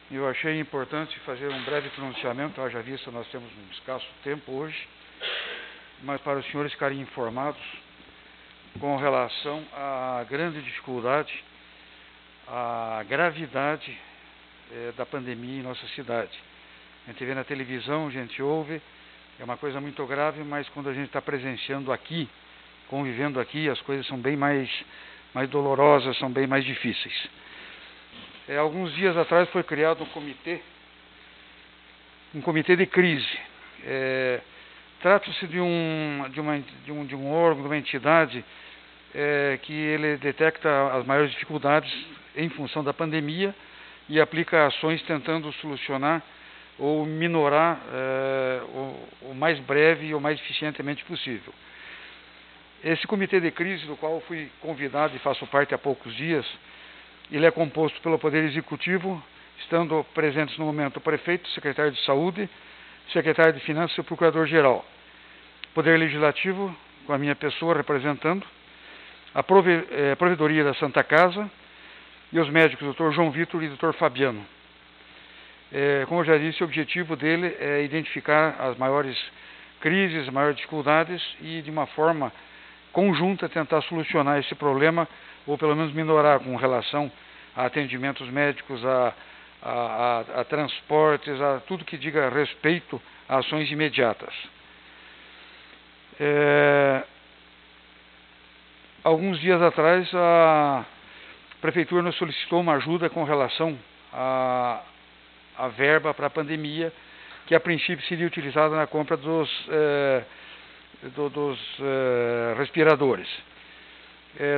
Eu achei importante fazer um breve pronunciamento, haja vista nós temos um escasso tempo hoje, mas para os senhores ficarem informados com relação à grande dificuldade, à gravidade da pandemia em nossa cidade. A gente vê na televisão, a gente ouve, é uma coisa muito grave, mas quando a gente está presenciando aqui, convivendo aqui, as coisas são bem mais dolorosas, são bem mais difíceis. Alguns dias atrás foi criado um comitê de crise. Trata-se de um órgão, de uma entidade que ele detecta as maiores dificuldades em função da pandemia e aplica ações tentando solucionar ou minorar o mais breve e o mais eficientemente possível. Esse comitê de crise, do qual eu fui convidado e faço parte há poucos dias, ele é composto pelo Poder Executivo, estando presentes no momento o Prefeito, o Secretário de Saúde, o Secretário de Finanças e o Procurador-Geral. Poder Legislativo, com a minha pessoa representando, a Provedoria da Santa Casa e os médicos, Dr. João Vitor e Dr. Fabiano. Como eu já disse, o objetivo dele é identificar as maiores crises, as maiores dificuldades e, de uma forma conjunta, tentar solucionar esse problema ou pelo menos minorar com relação a atendimentos médicos, a transportes, a tudo que diga respeito a ações imediatas. Alguns dias atrás, a Prefeitura nos solicitou uma ajuda com relação à verba para a pandemia, que a princípio seria utilizada na compra dos respiradores.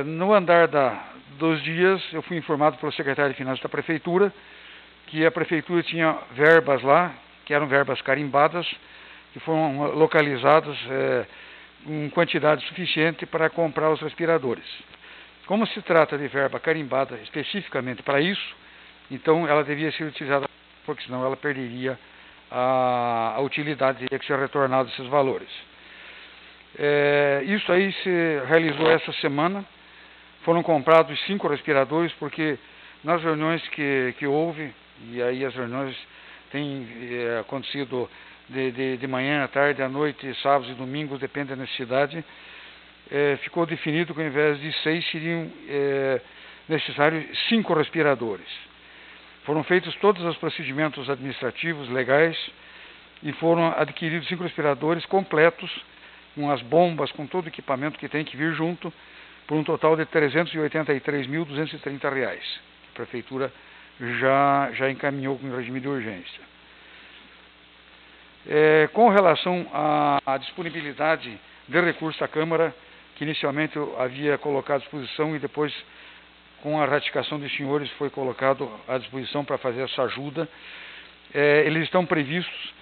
No andar dos dias, eu fui informado pelo secretário de Finanças da Prefeitura que a Prefeitura tinha verbas lá, que eram verbas carimbadas, que foram localizadas em quantidade suficiente para comprar os respiradores. Como se trata de verba carimbada especificamente para isso, então ela devia ser utilizada, porque senão ela perderia a utilidade, teria que ser retornado esses valores. Isso aí se realizou essa semana, foram comprados 5 respiradores, porque nas reuniões que houve, e aí as reuniões têm acontecido de manhã, à tarde, à noite, sábados e domingos, depende da necessidade, ficou definido que ao invés de 6 seriam necessários 5 respiradores. Foram feitos todos os procedimentos administrativos, legais, e foram adquiridos 5 respiradores completos, com as bombas, com todo o equipamento que tem que vir junto, por um total de R$ 383.230, que a Prefeitura já encaminhou com regime de urgência. Com relação à disponibilidade de recursos da Câmara, que inicialmente eu havia colocado à disposição e depois, com a ratificação dos senhores, foi colocado à disposição para fazer essa ajuda, eles estão previstos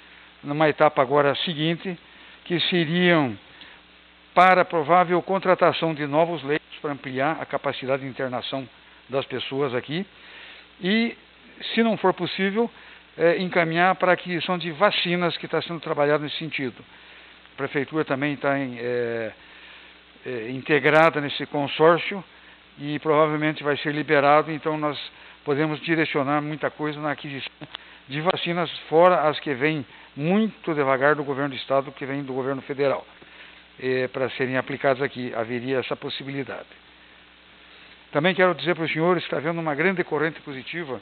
numa etapa agora seguinte, que seriam para a provável contratação de novos leitos para ampliar a capacidade de internação das pessoas aqui e, se não for possível, encaminhar para a aquisição de vacinas, que está sendo trabalhado nesse sentido. A Prefeitura também está integrada nesse consórcio e provavelmente vai ser liberado, então nós podemos direcionar muita coisa na aquisição de vacinas, fora as que vêm muito devagar do governo do Estado, que vêm do governo federal. Para serem aplicados aqui, haveria essa possibilidade. Também quero dizer para os senhores que está havendo uma grande corrente positiva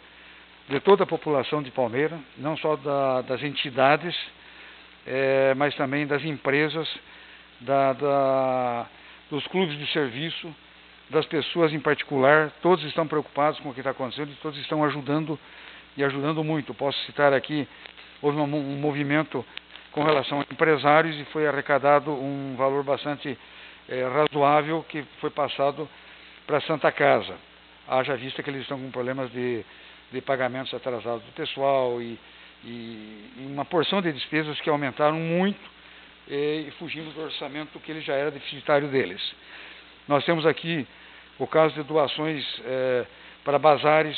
de toda a população de Palmeira, não só das entidades, mas também das empresas, dos clubes de serviço, das pessoas em particular. Todos estão preocupados com o que está acontecendo e todos estão ajudando, e ajudando muito. Posso citar aqui, houve um movimento com relação a empresários e foi arrecadado um valor bastante razoável que foi passado para a Santa Casa. Haja vista que eles estão com problemas de pagamentos atrasados do pessoal e uma porção de despesas que aumentaram muito e fugindo do orçamento que ele já era deficitário deles. Nós temos aqui o caso de doações para bazares,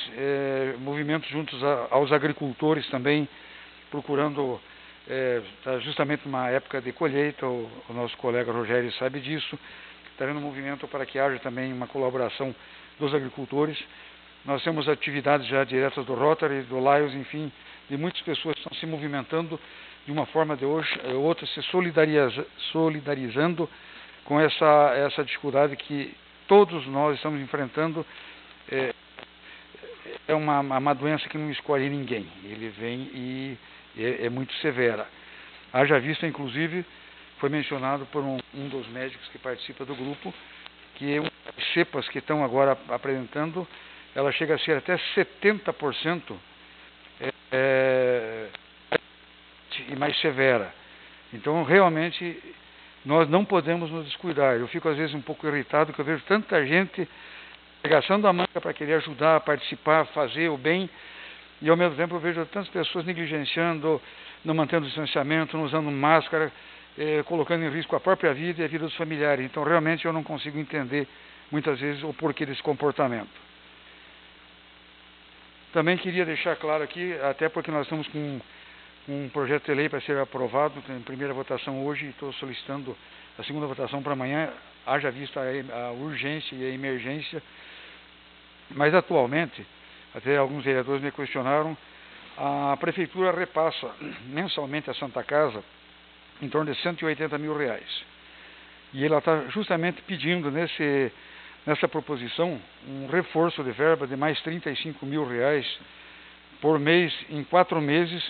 movimentos juntos aos agricultores também, procurando, justamente numa época de colheita, o nosso colega Rogério sabe disso, está havendo um movimento para que haja também uma colaboração dos agricultores. Nós temos atividades já diretas do Rotary, do Lions, enfim, de muitas pessoas que estão se movimentando de uma forma ou de outra, se solidarizando com essa dificuldade que todos nós estamos enfrentando. É uma doença que não escolhe ninguém, ele vem e é muito severa. Haja vista, inclusive, foi mencionado por um dos médicos que participa do grupo, que as cepas que estão agora apresentando, ela chega a ser até 70% e mais severa. Então, realmente, nós não podemos nos descuidar. Eu fico, às vezes, um pouco irritado, porque eu vejo tanta gente arregaçando a manga para querer ajudar, participar, fazer o bem, e, ao mesmo tempo, eu vejo tantas pessoas negligenciando, não mantendo distanciamento, não usando máscara, colocando em risco a própria vida e a vida dos familiares. Então, realmente, eu não consigo entender, muitas vezes, o porquê desse comportamento. Também queria deixar claro aqui, até porque nós estamos com um projeto de lei para ser aprovado, tem primeira votação hoje, e estou solicitando a segunda votação para amanhã, haja vista a urgência e a emergência. Mas, atualmente, até alguns vereadores me questionaram, a Prefeitura repassa mensalmente à Santa Casa em torno de R$180 mil. E ela está justamente pedindo nessa proposição um reforço de verba de mais R$35 mil por mês, em 4 meses,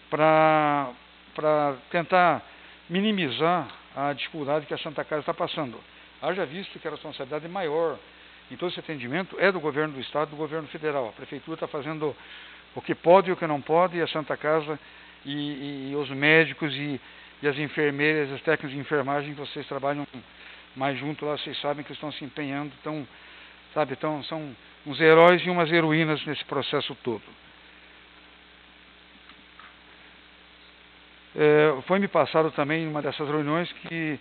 para tentar minimizar a dificuldade que a Santa Casa está passando. Haja visto que a responsabilidade maior em todo esse atendimento é do governo do Estado e do governo federal. A Prefeitura está fazendo o que pode e o que não pode, e a Santa Casa e os médicos e as enfermeiras, as técnicos de enfermagem, vocês trabalham mais junto lá, vocês sabem que estão se empenhando, são uns heróis e umas heroínas nesse processo todo. Foi-me passado também em uma dessas reuniões que,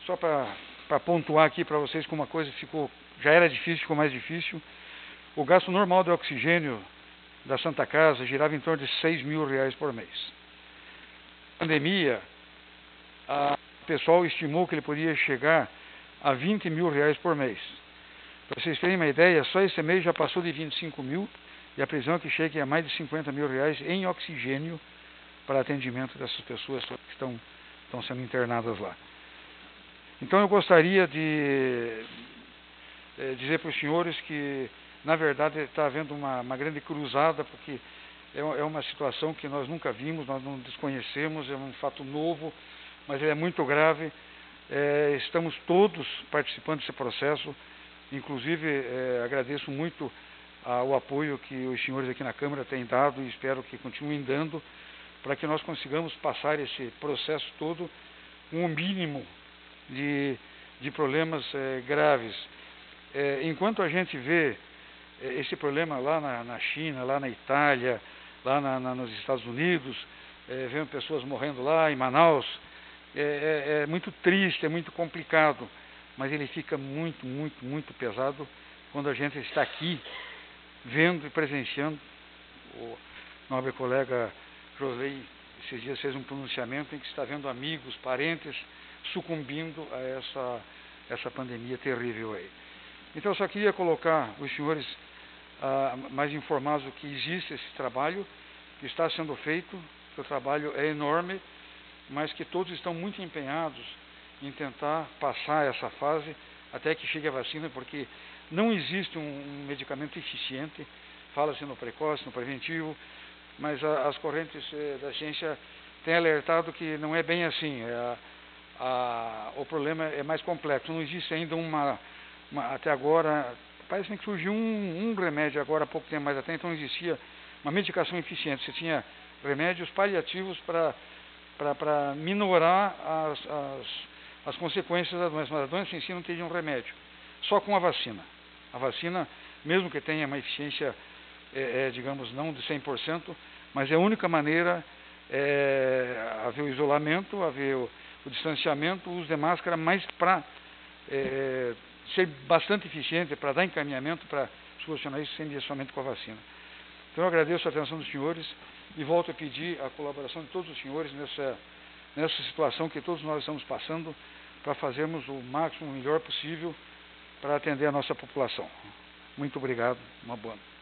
só para pontuar aqui para vocês como uma coisa já era difícil, ficou mais difícil, o gasto normal de oxigênio da Santa Casa girava em torno de R$6 mil por mês. Na pandemia, o pessoal estimou que ele podia chegar a R$20 mil por mês. Para vocês terem uma ideia, só esse mês já passou de 25 mil, e a previsão é que chegue a mais de R$50 mil em oxigênio para atendimento dessas pessoas que estão sendo internadas lá. Então, eu gostaria de dizer para os senhores que, na verdade, está havendo uma grande cruzada, porque é uma situação que nós nunca vimos, nós não desconhecemos, é um fato novo, mas ele é muito grave. Estamos todos participando desse processo, inclusive agradeço muito o apoio que os senhores aqui na Câmara têm dado e espero que continuem dando, para que nós consigamos passar esse processo todo com o mínimo de problemas graves. Enquanto a gente vê esse problema lá na China, lá na Itália, lá nos Estados Unidos, vendo pessoas morrendo lá em Manaus, é muito triste, é muito complicado, mas ele fica muito, muito, muito pesado quando a gente está aqui vendo e presenciando. O nobre colega Josley esses dias fez um pronunciamento em que está vendo amigos, parentes sucumbindo a essa pandemia terrível aí. Então, eu só queria colocar os senhores mais informados do que existe esse trabalho que está sendo feito, que o trabalho é enorme, mas que todos estão muito empenhados em tentar passar essa fase até que chegue a vacina, porque não existe um medicamento eficiente, fala-se no precoce, no preventivo, mas as correntes da ciência têm alertado que não é bem assim. O problema é mais complexo. Não existe ainda até agora, parece que surgiu um remédio agora há pouco tempo, mas até então existia uma medicação eficiente. Você tinha remédios paliativos para minorar as consequências da doença, mas a doença em si não teria um remédio. Só com a vacina. A vacina, mesmo que tenha uma eficiência, digamos, não de 100%, mas é a única maneira, haver o isolamento, haver o distanciamento, o uso de máscara, mas para ser bastante eficiente, para dar encaminhamento para solucionar isso sem somente com a vacina. Então, eu agradeço a atenção dos senhores e volto a pedir a colaboração de todos os senhores nessa situação que todos nós estamos passando, para fazermos o máximo, o melhor possível para atender a nossa população. Muito obrigado, uma boa noite.